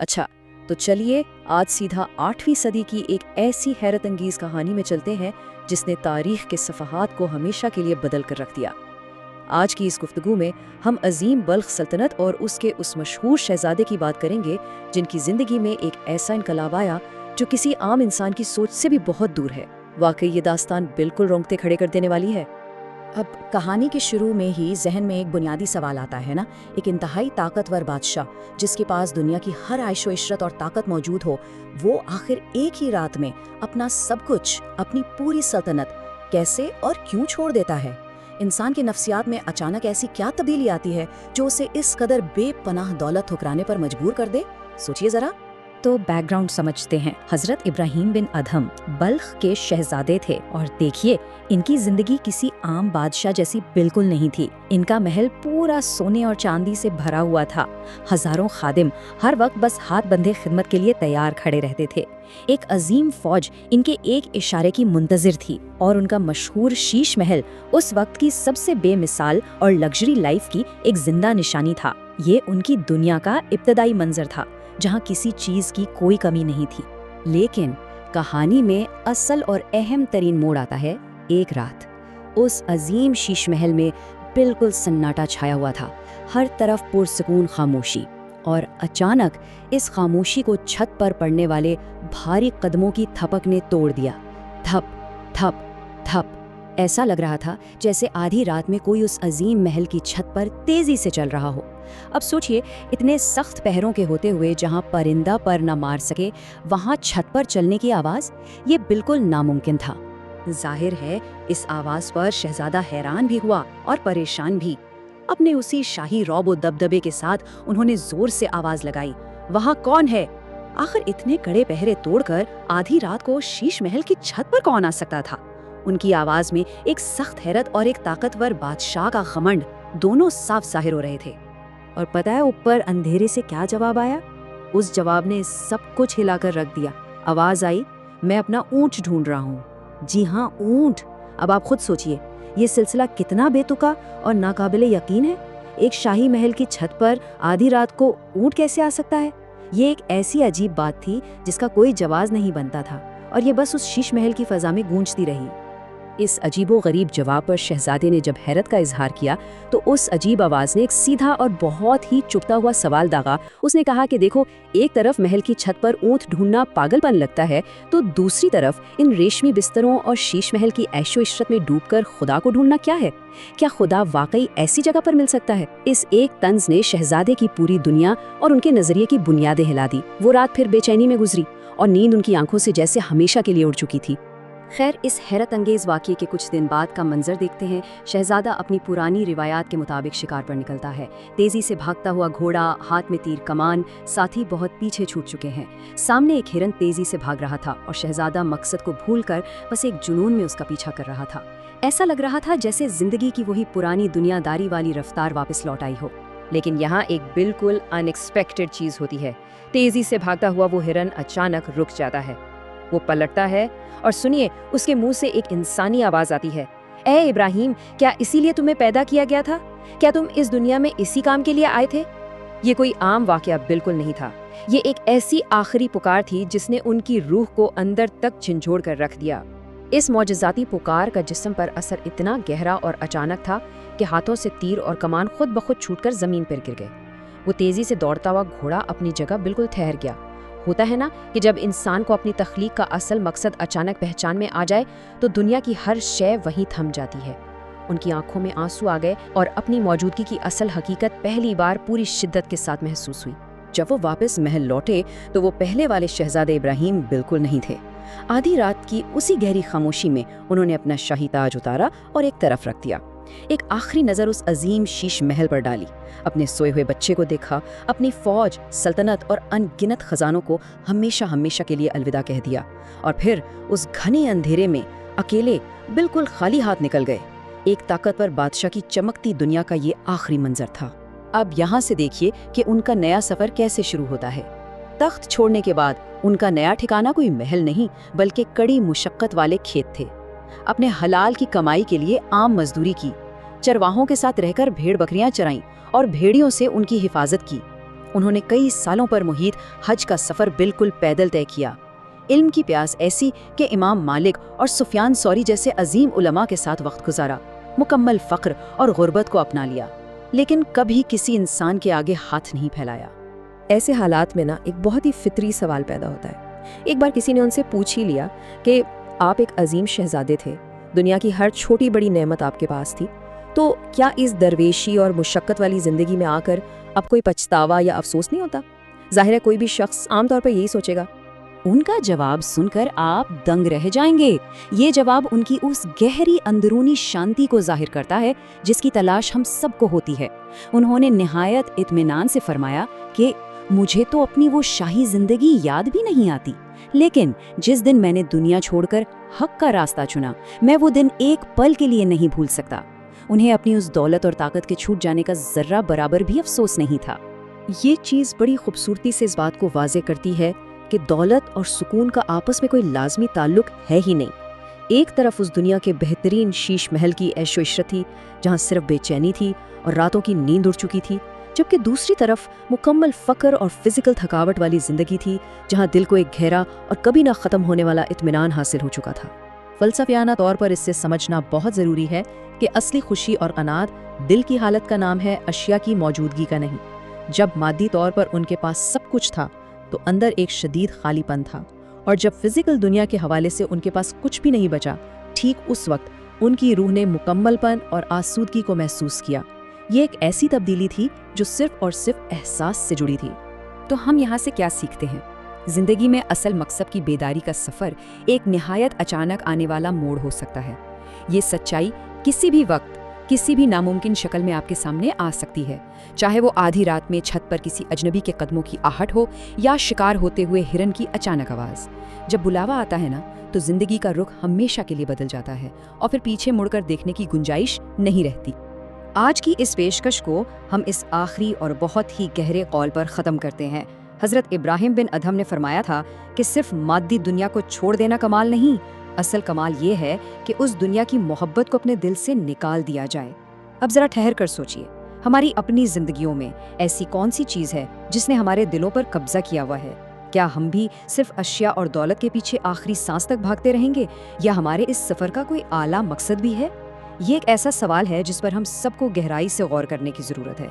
अच्छा, तो चलिए आज सीधा 8वीं सदी की एक ऐसी हैरत अंगेज कहानी में चलते हैं जिसने तारीख के सफ़हात को हमेशा के लिए बदल कर रख दिया। आज की इस गुफ्तगू में हम अजीम बल्ख सल्तनत और उसके उस मशहूर शहजादे की बात करेंगे जिनकी ज़िंदगी में एक ऐसा इनकलाब आया जो किसी आम इंसान की सोच से भी बहुत दूर है। वाकई ये दास्तान बिल्कुल रोंगटे खड़े कर देने वाली है। अब कहानी के शुरू में ही जहन में एक बुनियादी सवाल आता है ना, एक इंतहाई ताकतवर बादशाह जिसके पास दुनिया की हर आयशो इशरत और ताकत मौजूद हो, वो आखिर एक ही रात में अपना सब कुछ, अपनी पूरी सल्तनत कैसे और क्यों छोड़ देता है? इंसान की नफ्सियात में अचानक ऐसी क्या तब्दीली आती है जो उसे इस कदर बेपनाह दौलत ठुकराने पर मजबूर कर दे? सोचिए जरा। तो बैकग्राउंड समझते हैं। हजरत इब्राहिम बिन अदहम बल्ख के शहजादे थे और देखिए इनकी जिंदगी किसी आम बादशाह जैसी बिल्कुल नहीं थी। इनका महल पूरा सोने और चांदी से भरा हुआ था। हजारों खादिम हर वक्त बस हाथ बंधे खिदमत के लिए तैयार खड़े रहते थे। एक अजीम फौज इनके एक इशारे की मुंतजिर थी और उनका मशहूर शीश महल उस वक्त की सबसे बेमिसाल और लग्जरी लाइफ की एक जिंदा निशानी था। ये उनकी दुनिया का इब्तदाई मंजर था जहाँ किसी चीज की कोई कमी नहीं थी। लेकिन कहानी में असल और अहम तरीन मोड़ आता है एक रात। उस अजीम शीश महल में बिल्कुल सन्नाटा छाया हुआ था, हर तरफ पुरसकून खामोशी, और अचानक इस खामोशी को छत पर पड़ने वाले भारी कदमों की थपक ने तोड़ दिया। थप थप थप। ऐसा लग रहा था जैसे आधी रात में कोई उस अजीम महल की छत पर तेजी से चल रहा हो। अब सोचिए, इतने सख्त पहरों के होते हुए जहां परिंदा पर न मार सके वहां छत पर चलने की आवाज, ये बिल्कुल नामुमकिन था। जाहिर है इस आवाज पर शहजादा हैरान भी हुआ और परेशान भी। अपने उसी शाही रौब व दबदबे के साथ उन्होंने जोर से आवाज लगाई, वहां कौन है? आखिर इतने कड़े पहरे तोड़कर आधी रात को शीश महल की छत पर कौन आ सकता था? उनकी आवाज में एक सख्त हैरत और एक ताकतवर बादशाह का घमंड दोनों साफ जाहिर हो रहे थे। और पता है ऊपर अंधेरे से क्या जवाब आया? उस जवाब ने सब कुछ हिलाकर रख दिया। आवाज आई, मैं अपना ऊंट ढूंढ रहा हूँ। जी हाँ, ऊंट। अब आप खुद सोचिए, ये सिलसिला कितना बेतुका और नाकाबिले यकीन है। एक शाही महल की छत पर आधी रात को ऊंट कैसे आ सकता है? ये एक ऐसी अजीब बात थी जिसका कोई जवाब नहीं बनता था और ये बस उस शीश महल की फजा में गूंजती रही। इस अजीबो गरीब जवाब पर शहजादे ने जब हैरत का इजहार किया तो उस अजीब आवाज ने एक सीधा और बहुत ही चुभता हुआ सवाल दागा। उसने कहा कि देखो, एक तरफ महल की छत पर ऊंट ढूंढना पागलपन लगता है, तो दूसरी तरफ इन रेशमी बिस्तरों और शीश महल की ऐशो इशरत में डूबकर खुदा को ढूंढना क्या है? क्या खुदा वाकई ऐसी जगह पर मिल सकता है? इस एक तंज ने शहजादे की पूरी दुनिया और उनके नजरिए की बुनियादें हिला दी। वो रात फिर बेचैनी में गुजरी और नींद उनकी आंखों से जैसे हमेशा के लिए उड़ चुकी थी। खैर, इस हैरत अंगेज वाक़ये के कुछ दिन बाद का मंजर देखते हैं। शहजादा अपनी पुरानी रिवायात के मुताबिक शिकार पर निकलता है। तेजी से भागता हुआ घोड़ा, हाथ में तीर कमान, साथी बहुत पीछे छूट चुके हैं। सामने एक हिरन तेजी से भाग रहा था और शहजादा मकसद को भूलकर बस एक जुनून में उसका पीछा कर रहा था। ऐसा लग रहा था जैसे जिंदगी की वही पुरानी दुनियादारी वाली रफ्तार वापस लौट आई हो। लेकिन यहाँ एक बिल्कुल अनएक्सपेक्टेड चीज होती है। तेजी से भागता हुआ वो हिरन अचानक रुक जाता है। वो पलटता है और सुनिए, उसके मुंह से एक इंसानी आवाज आती है, ए इब्राहिम, क्या इसीलिए तुम्हें पैदा किया गया था? क्या तुम इस दुनिया में इसी काम के लिए आए थे? ये कोई आम वाकया बिल्कुल नहीं था। ये एक ऐसी आखिरी पुकार थी जिसने उनकी रूह को अंदर तक झंझोड़ कर रख दिया। इस मौजज़ाती पुकार का जिस्म पर असर इतना गहरा और अचानक था कि हाथों से तीर और कमान खुद ब खुद छूटकर जमीन पर गिर गए। वो तेजी से दौड़ता हुआ घोड़ा अपनी जगह बिल्कुल ठहर गया। होता है ना कि जब इंसान को अपनी तख्लीक का असल मकसद अचानक पहचान में आ जाए तो दुनिया की हर शय वहीं थम जाती है। उनकी आंखों में आंसू आ गए और अपनी मौजूदगी की असल हकीकत पहली बार पूरी शिद्दत के साथ महसूस हुई। जब वो वापस महल लौटे तो वो पहले वाले शहजादे इब्राहिम बिल्कुल नहीं थे। आधी रात की उसी गहरी खामोशी में उन्होंने अपना शाही ताज उतारा और एक तरफ रख दिया। एक आखिरी नजर उस अजीम शीश महल पर डाली, अपने सोए हुए बच्चे को देखा, अपनी फौज, सल्तनत और अनगिनत खजानों को हमेशा हमेशा के लिए अलविदा कह दिया और फिर उस घने अंधेरे में अकेले बिल्कुल खाली हाथ निकल गए। एक ताकतवर बादशाह की चमकती दुनिया का ये आखिरी मंजर था। अब यहाँ से देखिए कि उनका नया सफर कैसे शुरू होता है। तख्त छोड़ने के बाद उनका नया ठिकाना कोई महल नहीं बल्कि कड़ी मुशक्कत वाले खेत थे। अपने हलाल की कमाई के लिए आम मजदूरी की, चरवाहों के साथ रहकर भेड़ बकरियां चराईं और भेड़ियों से उनकी हिफाजत की। انہوں نے کئی سالوں پر محیط حج کا سفر بالکل پیدل طے کیا۔ علم کی پیاس ایسی کہ امام مالک اور سفیان ثوری جیسے عظیم علماء کے ساتھ وقت گزارا، مکمل فقر اور غربت کو اپنا لیا، لیکن کبھی کسی انسان کے آگے ہاتھ نہیں پھیلایا۔ ایسے حالات میں ایک بہت ہی فطری سوال پیدا ہوتا ہے۔ ایک بار کسی نے ان سے پوچھ ہی لیا کہ آپ ایک عظیم شہزادے تھے، دنیا کی ہر چھوٹی بڑی نعمت آپ کے پاس تھی، تو کیا اس درویشی اور مشقت والی زندگی میں آ کر اب کوئی پچھتاوا یا افسوس نہیں ہوتا؟ ظاہر ہے کوئی بھی شخص عام طور پر یہی سوچے گا۔ ان کا جواب سن کر آپ دنگ رہ جائیں گے۔ یہ جواب ان کی اس گہری اندرونی شانتی کو ظاہر کرتا ہے جس کی تلاش ہم سب کو ہوتی ہے۔ انہوں نے نہایت اطمینان سے فرمایا کہ مجھے تو اپنی وہ شاہی زندگی یاد بھی نہیں آتی، لیکن جس دن میں نے دنیا چھوڑ کر حق کا راستہ چنا، میں وہ دن ایک پل کے لیے نہیں بھول سکتا۔ انہیں اپنی اس دولت اور طاقت کے چھوٹ جانے کا ذرہ برابر بھی افسوس نہیں تھا۔ یہ چیز بڑی خوبصورتی سے اس بات کو واضح کرتی ہے کہ دولت اور سکون کا آپس میں کوئی لازمی تعلق ہے ہی نہیں۔ ایک طرف اس دنیا کے بہترین شیش محل کی عیش و عشرت تھی جہاں صرف بے چینی تھی اور راتوں کی نیند اڑ چکی تھی، جبکہ دوسری طرف مکمل فقر اور فزیکل تھکاوٹ والی زندگی تھی جہاں دل کو ایک گہرا اور کبھی نہ ختم ہونے والا اطمینان حاصل ہو چکا تھا۔ فلسفیانہ طور پر اس سے سمجھنا بہت ضروری ہے کہ اصلی خوشی اور قناعت دل کی حالت کا نام ہے، اشیاء کی موجودگی کا نہیں۔ جب مادی طور پر ان کے پاس سب کچھ تھا تو اندر ایک شدید خالی پن تھا، اور جب فزیکل دنیا کے حوالے سے ان کے پاس کچھ بھی نہیں بچا، ٹھیک اس وقت ان کی روح نے مکمل پن اور آسودگی کو محسوس کیا۔ یہ ایک ایسی تبدیلی تھی جو صرف اور صرف احساس سے جڑی تھی۔ تو ہم یہاں سے کیا سیکھتے ہیں؟ زندگی میں اصل مقصد کی بیداری کا سفر ایک نہایت اچانک آنے والا موڑ ہو سکتا ہے۔ یہ سچائی کسی بھی وقت، کسی بھی ناممکن شکل میں آپ کے سامنے آ سکتی ہے، چاہے وہ آدھی رات میں چھت پر کسی اجنبی کے قدموں کی آہٹ ہو یا شکار ہوتے ہوئے ہرن کی اچانک آواز۔ جب بلاوا آتا ہے نا، تو زندگی کا رخ ہمیشہ کے لیے بدل جاتا ہے اور پھر پیچھے مڑ کر دیکھنے کی گنجائش نہیں رہتی۔ آج کی اس پیشکش کو ہم اس آخری اور بہت ہی گہرے قول پر ختم کرتے ہیں۔ حضرت ابراہیم بن ادھم نے فرمایا تھا کہ صرف مادی دنیا کو چھوڑ دینا کمال نہیں، اصل کمال یہ ہے کہ اس دنیا کی محبت کو اپنے دل سے نکال دیا جائے۔ اب ذرا ٹھہر کر سوچئے، ہماری اپنی زندگیوں میں ایسی کون سی چیز ہے جس نے ہمارے دلوں پر قبضہ کیا ہوا ہے؟ کیا ہم بھی صرف اشیاء اور دولت کے پیچھے آخری سانس تک بھاگتے رہیں گے، یا ہمارے اس سفر کا کوئی اعلیٰ مقصد بھی ہے؟ یہ ایک ایسا سوال ہے جس پر ہم سب کو گہرائی سے غور کرنے کی ضرورت ہے۔